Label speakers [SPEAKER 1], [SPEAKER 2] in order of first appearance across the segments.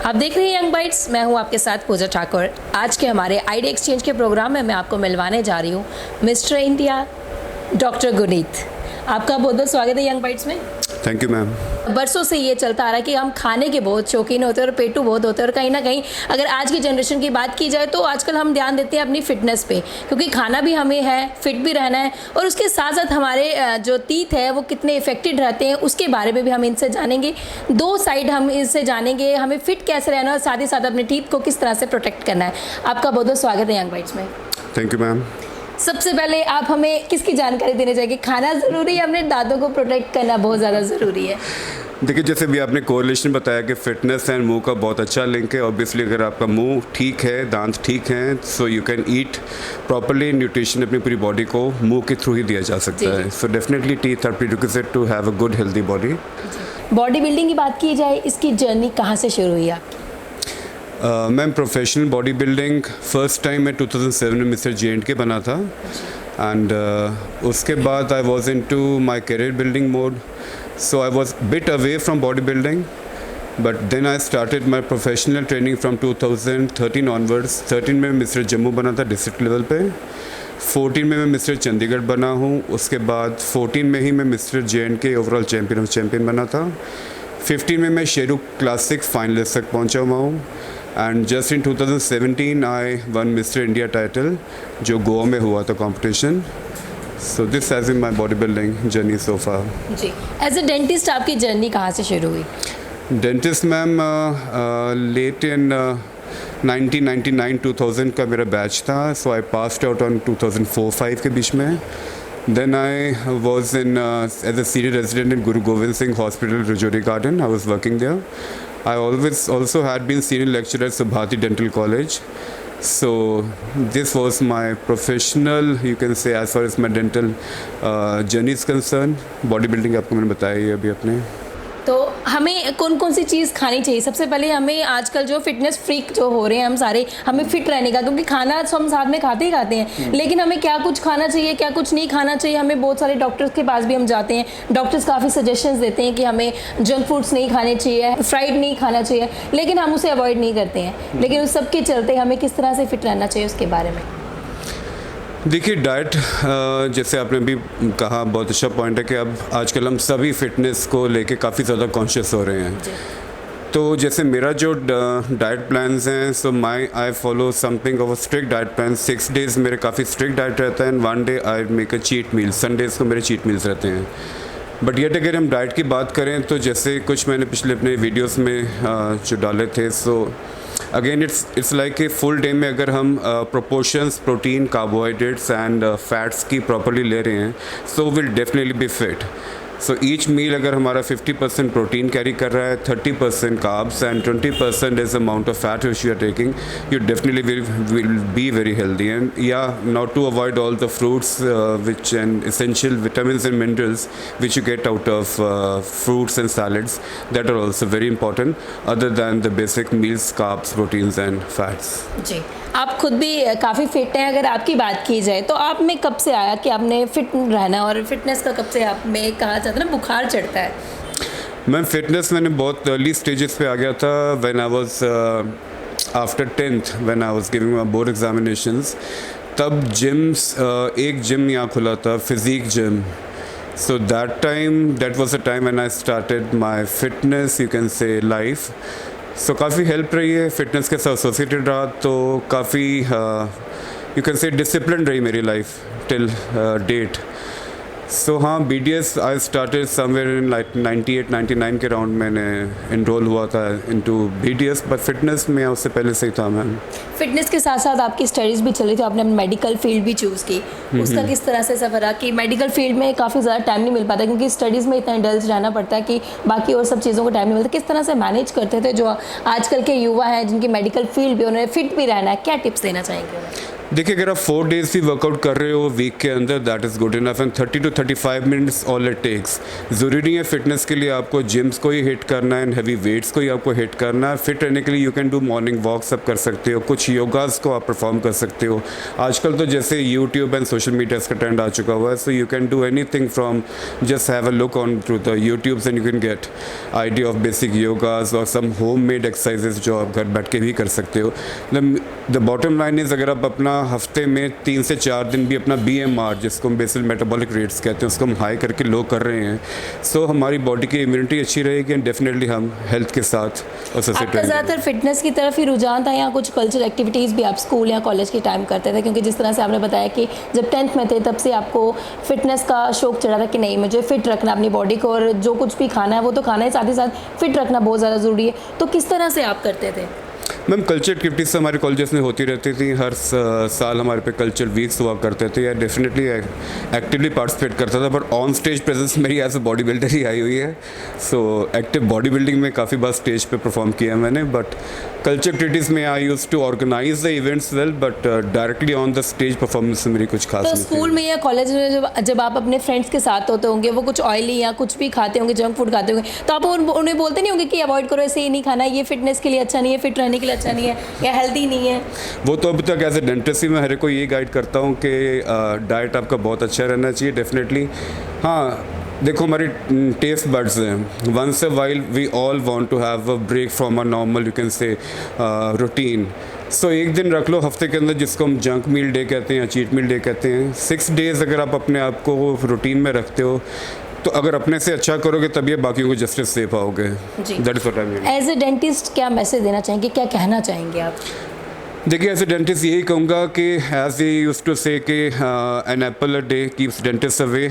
[SPEAKER 1] आप देख रहे हैं यंग बाइट्स, मैं हूं आपके साथ पूजा ठाकुर। आज के हमारे आइडिया एक्सचेंज के प्रोग्राम में मैं आपको मिलवाने जा रही हूं मिस्टर इंडिया डॉक्टर गुनीत। आपका बहुत बहुत स्वागत है यंग बाइट्स में।
[SPEAKER 2] Thank you ma'am.
[SPEAKER 1] बरसों से ये चलता आ रहा है कि हम खाने के बहुत शौकीन होते हैं और पेटू बहुत होते हैं, और कहीं ना कहीं अगर आज की जनरेशन की बात की जाए तो आजकल हम ध्यान देते हैं अपनी फिटनेस पे, क्योंकि खाना भी हमें है, फिट भी रहना है, और उसके साथ साथ हमारे जो टीथ है वो कितने इफेक्टेड रहते हैं उसके बारे में भी हम इनसे जानेंगे। दो साइड हम इससे जानेंगे, हमें फिट कैसे रहना है और साथ ही साथ अपने टीथ को किस तरह से प्रोटेक्ट करना है। आपका बहुत बहुत स्वागत है यंग बाइट्स में।
[SPEAKER 2] Thank you ma'am.
[SPEAKER 1] सबसे पहले आप हमें किसकी जानकारी देने चाहिए? खाना ज़रूरी है, अपने दांतों को प्रोटेक्ट करना बहुत ज़्यादा ज़रूरी है?
[SPEAKER 2] देखिए, जैसे भी आपने कोरिलेशन बताया कि फिटनेस एंड मुंह का बहुत अच्छा लिंक है। ऑब्वियसली अगर आपका मुंह ठीक है, दांत ठीक हैं, सो you can eat properly. Nutrition अपनी पूरी बॉडी को मुंह के थ्रू ही दिया जा सकता है। So definitely teeth are prerequisite to have a good healthy body.
[SPEAKER 1] Body building की बात की जाए, इसकी जर्नी कहाँ से शुरू हुई आपकी?
[SPEAKER 2] Ma'am, professional body building first time मैं 2007 में मिस्टर J&K बना था, एंड उसके बाद I was into my career building mode, so I was bit away from body building, but then I started my professional training from 2013 onwards. 13 में mister Jammu बना था district level पे, 14 में मैं मिस्टर चंडीगढ़ बना हूँ, उसके बाद 14 में ही मैं mister J&K overall champion of champion बना था। 15 में मैं शेरू क्लासिक फाइनलिस्ट तक पहुँचा हुआ हूँ, and just in 2017 I won Mister India title जो गोवा में हुआ था competition. So this has been my body building journey so far.
[SPEAKER 1] जी, एज अ डेंटिस्ट आपकी जर्नी कहाँ से शुरू हुई?
[SPEAKER 2] डेंटिस्ट मैम, लेट इन 1999-2000 का मेरा बैच था, सो आई पास्ड आउट ऑन 2004-05 के बीच में। Then I was in as a senior resident in Guru Govind Singh Hospital, Rajouri Garden. I was working there. I always also had been senior lecturer at Subhati Dental College. So this was my professional, you can say, as far as my dental journey is concerned. Bodybuilding आपको मैंने बताया ही अभी अपने।
[SPEAKER 1] तो हमें कौन कौन सी चीज़ खानी चाहिए? सबसे पहले हमें आजकल जो फिटनेस फ्रीक जो हो रहे हैं हम सारे, हमें फिट रहने का, क्योंकि खाना तो हम साथ में खाते ही खाते हैं, लेकिन हमें क्या कुछ खाना चाहिए, क्या कुछ नहीं खाना चाहिए। हमें बहुत सारे डॉक्टर्स के पास भी हम जाते हैं, डॉक्टर्स काफ़ी सजेशंस देते हैं कि हमें जंक फूड्स नहीं खाने चाहिए, फ्राइड नहीं खाना चाहिए, लेकिन हम उसे अवॉइड नहीं करते हैं। लेकिन उस सब के चलते हमें किस तरह से फिट रहना चाहिए उसके बारे में?
[SPEAKER 2] देखिए, डाइट जैसे आपने भी कहा, बहुत अच्छा पॉइंट है कि अब आजकल हम सभी फिटनेस को लेके काफ़ी ज़्यादा कॉन्शियस हो रहे हैं। तो जैसे मेरा जो डाइट प्लान्स हैं, so I follow something of a strict diet plan. 6 days मेरे काफ़ी स्ट्रिक्ट डाइट रहता है, and 1 day I make a cheat meal. Sundays को मेरे चीट मील्स रहते हैं। बट येट अगर हम डाइट की बात करें तो जैसे कुछ मैंने पिछले अपने वीडियोस में जो डाले थे, so again it's like a full day में अगर हम proportions protein, carbohydrates and fats की प्रॉपर्ली ले रहे हैं, so will definitely be fit. So each meal अगर हमारा 50% प्रोटीन कैरी कर रहा है, 30% carbs and 20% is amount of fat which you are taking, you definitely will be very healthy. And या not to avoid all the fruits which and essential vitamins and minerals which you get out of fruits and salads, that are also very important, other than the basic meals, carbs, proteins and fats.
[SPEAKER 1] जी, आप खुद भी काफ़ी fit हैं। अगर आपकी बात की जाए तो आप में कब से आया कि आपने फिट रहना, और फिटनेस का कब से आप में कहा जाता है ना बुखार चढ़ता है?
[SPEAKER 2] मैं फिटनेस मैंने बहुत अर्ली स्टेजेस पे आ गया था। When I was after 10th, when I was giving my board examinations, तब जिम्स एक जिम यहाँ खुला था, physique gym. So that was the time when I started my fitness, you can say, life. So काफ़ी help रही है fitness के साथ एसोसिएटेड रहा, तो काफ़ी यू कैन से डिसिप्लिन रही मेरी लाइफ टिल डेट। सो हाँ, BDS I started somewhere in like 98-99 के राउंड मैंने इनरोल हुआ था इनटू BDS, बट फिटनेस में उससे पहले से ही था मैम।
[SPEAKER 1] फिटनेस के साथ साथ आपकी स्टडीज़ भी चली थी, आपने मेडिकल फील्ड भी चूज़ की, उसका किस तरह से सफ़र रहा? कि मेडिकल फील्ड में काफ़ी ज़्यादा टाइम नहीं मिल पाता, क्योंकि स्टडीज़ में इतना इंडल्ज रहना पड़ता है कि बाकी और सब चीज़ों को टाइम नहीं मिलता। किस तरह से मैनेज करते थे जो आजकल के युवा हैं जिनकी मेडिकल फील्ड भी, उन्हें फिट भी रहना है, क्या टिप्स देना चाहेंगे?
[SPEAKER 2] देखिए अगर आप 4 डेज़ भी वर्कआउट कर रहे हो वीक के अंदर, that is good enough, and 30 to 35 minutes all it takes. ज़रूरी नहीं है फिटनेस के लिए आपको जिम्स को ही हिट करना है एंड हैवी वेट्स को ही आपको हिट करना है। फिट रहने के लिए you can do morning walks आप कर सकते हो, कुछ योगास को आप परफॉर्म कर सकते हो। आजकल तो जैसे यूट्यूब एंड सोशल मीडिया का ट्रेंड आ चुका हुआ है, so you can do anything from just have a look on through the YouTubes and you can get idea of basic yogas और सम होम मेड एक्सरसाइजेज जो आप घर बैठ के भी कर सकते हो। द बॉटम लाइन इज़ अगर आप अपना हफ्ते में 3 से 4 दिन भी अपना BMR, जिसको हम बेसल मेटाबॉलिक रेट्स कहते हैं, उसको हम हाई करके लो कर रहे हैं, सो हमारी बॉडी की इम्यूनिटी अच्छी रहेगी एंड डेफिनेटली हम हेल्थ के साथ
[SPEAKER 1] आपका ज़्यादातर फिटनेस की तरफ ही रुझान था या कुछ कल्चरल एक्टिविटीज़ भी आप स्कूल या कॉलेज के टाइम करते थे? क्योंकि जिस तरह से आपने बताया कि जब 10th में थे तब से आपको फिटनेस का शौक चढ़ा था कि नहीं मुझे फिट रखना अपनी बॉडी को, और जो कुछ भी खाना है वो तो खाना है, साथ ही साथ फिट रखना बहुत ज़्यादा ज़रूरी है। तो किस तरह से आप करते थे?
[SPEAKER 2] मैम कल्चर एक्टिविटीज़ हमारे कॉलेजेस में होती रहती थी, हर साल हमारे पे कल्चर वीक्स हुआ करते थे, या डेफिनेटली एक्टिवली पार्टिसिपेट करता था, बट ऑन स्टेज प्रेजेंस मेरी एज अ बॉडी बिल्डर ही आई हुई है। सो एक्टिव बॉडी बिल्डिंग में काफ़ी बार स्टेज पे परफॉर्म किया मैंने, बट कल्चर एक्टिविटीज़ में I use to organise the events well, but directly on the stage performance में मेरी कुछ खास
[SPEAKER 1] तो
[SPEAKER 2] नहीं थी।
[SPEAKER 1] स्कूल में या कॉलेज में जब आप अपने फ्रेंड्स के साथ होते होंगे, वो कुछ ऑयली या कुछ भी खाते होंगे, जंक फूड खाते होंगे, तो आप उन्हें बोलते नहीं होंगे कि अवॉइड करो, ऐसे ये नहीं खाना, ये फिटनेस के लिए अच्छा नहीं है, फिट रहने के लिए अच्छा नहीं है या हेल्दी नहीं है?
[SPEAKER 2] वो तो अभी तक एज ए डेंटिस्ट ही मैं हर एक को ये गाइड करता हूँ कि डाइट आपका बहुत अच्छा रहना चाहिए डेफिनेटली। हाँ देखो हमारी टेस्ट बड्स हैं, once a while we all want to have a break from a normal you can say routine. सो एक दिन रख लो हफ्ते के अंदर जिसको हम जंक मील डे कहते हैं या चीट मील डे कहते हैं। 6 डेज़ अगर आप अपने आप को रूटीन में रखते हो तो अगर अपने से अच्छा करोगे तभी आप बाकियों को जस्टिस दे पाओगे। That is what I mean.
[SPEAKER 1] As a dentist क्या मैसेज देना चाहेंगे, क्या कहना चाहेंगे आप?
[SPEAKER 2] देखिए एज ए डेंटिस्ट यही कहूँगा कि as a use to say कि an apple a day keeps dentist away.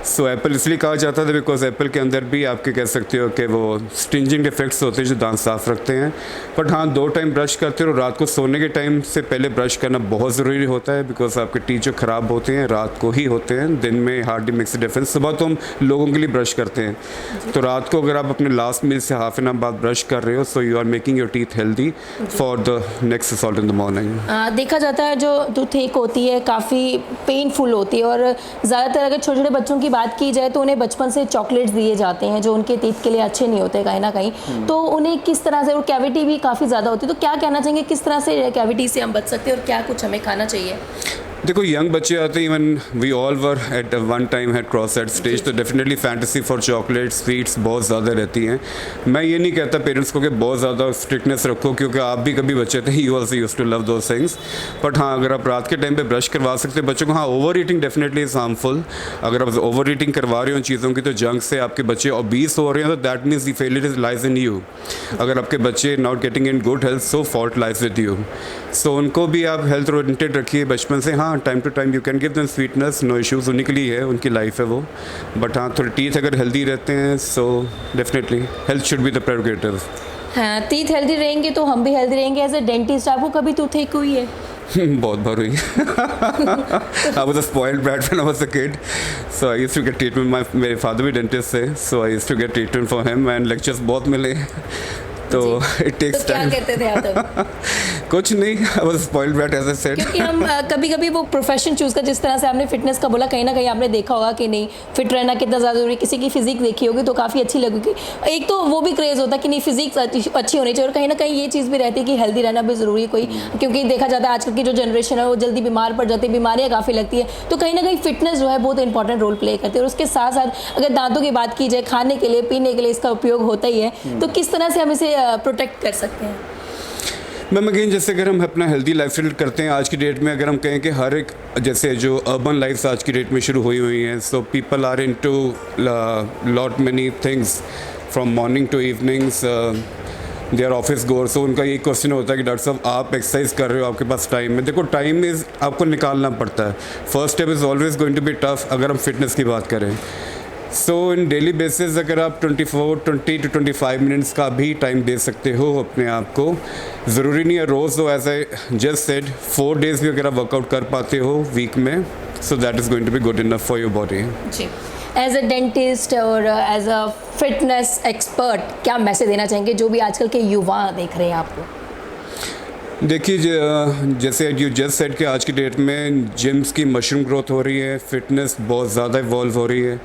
[SPEAKER 2] So apple इसलिए कहा जाता था बिकॉज एप्पल के अंदर भी आपके कह सकते हो कि वो स्टिंजिंग इफेक्ट्स होते हैं जो दांत साफ रखते हैं। बट हाँ 2 टाइम ब्रश करते हो, रात को सोने के टाइम से पहले ब्रश करना बहुत ज़रूरी होता है बिकॉज आपके टीथ जो ख़राब होते हैं रात को ही होते हैं, दिन में हार्डली मेक्स अ डिफरेंस। सुबह तो हम लोगों के लिए ब्रश करते हैं, तो रात को अगर आप अपने लास्ट मील से हाफ एन आवर बाद ब्रश कर रहे हो so you are making your teeth healthy for the next assault in the morning.
[SPEAKER 1] देखा जाता है जो टूथेक होती है काफ़ी पेनफुल होती है, और ज़्यादातर अगर छोटे छोटे बच्चों की बात की जाए तो उन्हें बचपन से चॉकलेट्स दिए जाते हैं जो उनके टीथ के लिए अच्छे नहीं होते कहीं ना कहीं। तो उन्हें किस तरह से, और कैविटी भी काफ़ी ज़्यादा होती है, तो क्या कहना चाहेंगे किस तरह से कैविटी से हम बच सकते हैं और क्या कुछ हमें खाना चाहिए?
[SPEAKER 2] देखो यंग बच्चे आते हैं, even we all were at one time had cross at stage, तो definitely fantasy for chocolate sweets बहुत ज़्यादा रहती हैं। मैं ये नहीं कहता पेरेंट्स को कि बहुत ज़्यादा स्ट्रिक्टनेस रखो, क्योंकि आप भी कभी बच्चे थे, you also used to love those things. But हाँ अगर आप रात के टाइम पे ब्रश करवा सकते हैं बच्चों को। हाँ over eating definitely is harmful. अगर आप ओवर ईटिंग करवा रहे हो चीज़ों की तो जंक से आपके बच्चे ओबीस हो रहे हैं, तो that means the failure is lies in you. अगर आपके बच्चे not getting in good health so fault lies with you. So उनको भी आप हेल्थ ओरिएंटेड रखिए बचपन से। हाँ time to time you can give them sweetness, no issues, उन्हीं के लिए है, उनकी लाइफ है वो। बट हाँ थोड़े टीथ अगर हेल्दी रहते हैं so definitely health should be the prerogative.
[SPEAKER 1] हाँ टीथ हेल्दी रहेंगे तो हम भी हेल्दी रहेंगे। एज ए डेंटिस्ट आपको कभी टूथेक हुई है?
[SPEAKER 2] बहुत बार हुई। I was a spoiled brat when I was a kid, so I used to get treatment. मेरे फादर भी डेंटिस्ट थे, so I used to get treatment for him and lectures बहुत मिले। तो इट टेक्स टाइम।
[SPEAKER 1] क्या कहते थे आप तब?
[SPEAKER 2] कुछ नहीं, I was spoiled brat as I said.
[SPEAKER 1] क्योंकि हम कभी कभी वो प्रोफेशन चूज़ कर, जिस तरह से आपने फिटनेस का बोला, कहीं ना कहीं आपने देखा होगा कि नहीं फिट रहना कितना ज़्यादा जरूरी। किसी की फिजिक देखी होगी तो काफ़ी अच्छी लगेगी, एक तो वो भी क्रेज़ होता है कि नहीं फिजिक्स अच्छी होनी चाहिए, और कहीं ना कहीं ये चीज़ भी रहती है कि हेल्दी रहना भी ज़रूरी है कोई, क्योंकि देखा जाता है आजकल की जो जनरेशन है वो जल्दी बीमार पड़ जाती है, बीमारियाँ काफ़ी लगती है। तो कहीं ना कहीं फिटनेस जो है बहुत इंपॉर्टेंट रोल प्ले करती है। और उसके साथ साथ अगर दांतों की बात की जाए, खाने के लिए पीने के लिए इसका उपयोग होता ही है, तो किस तरह से हम इसे प्रोटेक्ट कर सकते हैं?
[SPEAKER 2] मैम अगेन जैसे अगर हम अपना हेल्दी लाइफस्टाइल करते हैं आज की डेट में, अगर हम कहें कि हर एक जैसे जो अर्बन लाइफ आज की डेट में शुरू हुई हैं, so people are into lot many things from morning to evenings, they are office goer. So उनका ये क्वेश्चन होता है कि डॉक्टर साहब आप एक्सरसाइज कर रहे हो, आपके पास टाइम है। देखो टाइम इज़ आपको निकालना पड़ता है। First step is always going to be tough अगर हम फिटनेस की बात करें। सो इन डेली बेसिस अगर आप 20 to 25 मिनट्स का भी टाइम दे सकते हो अपने आप को, ज़रूरी नहीं है रोज़ हो, as I just said 4 days भी अगर आप वर्कआउट कर पाते हो वीक में, so that is going to be good enough for your body.
[SPEAKER 1] जी एज अ डेंटिस्ट और एज अ फिटनेस एक्सपर्ट क्या मैसेज देना चाहेंगे जो भी आजकल के युवा देख रहे हैं आपको?
[SPEAKER 2] देखिए जैसे यू जस्ट सेड कि आज की डेट में जिम्स की मशरूम ग्रोथ हो रही है, फिटनेस बहुत ज़्यादा इवॉल्व हो रही है।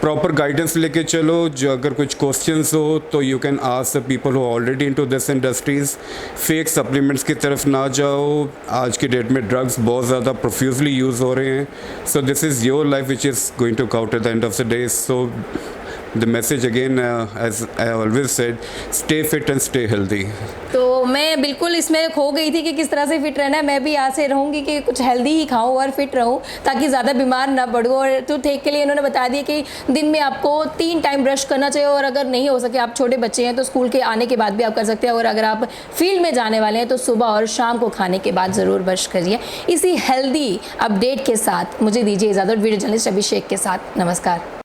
[SPEAKER 2] प्रॉपर गाइडेंस लेके चलो, जो अगर कुछ क्वेश्चंस हो तो you can ask the people who already into this industries. Fake supplements की तरफ ना जाओ। आज की डेट में ड्रग्स बहुत ज़्यादा प्रोफ्यूजली यूज़ हो रहे हैं। So this is your life which is going to count at the end of the day. So the message again, as I always said, stay fit and stay healthy.
[SPEAKER 1] तो मैं बिल्कुल इसमें खो गई थी कि किस तरह से फिट रहना है। मैं भी आज से रहूँगी कि कुछ हेल्दी ही खाऊं और फिट रहूं ताकि ज़्यादा बीमार ना पड़ूं। और टू टेक के लिए इन्होंने बता दिया कि दिन में आपको 3 टाइम ब्रश करना चाहिए, और अगर नहीं हो सके, आप छोटे बच्चे हैं तो स्कूल के आने के बाद भी आप कर सकते हैं, और अगर आप फील्ड में जाने वाले हैं तो सुबह और शाम को खाने के बाद ज़रूर ब्रश करिए। इसी हेल्दी अपडेट के साथ मुझे दीजिए इजाज़त। वीडियो जर्नलिस्ट अभिषेक के साथ, नमस्कार।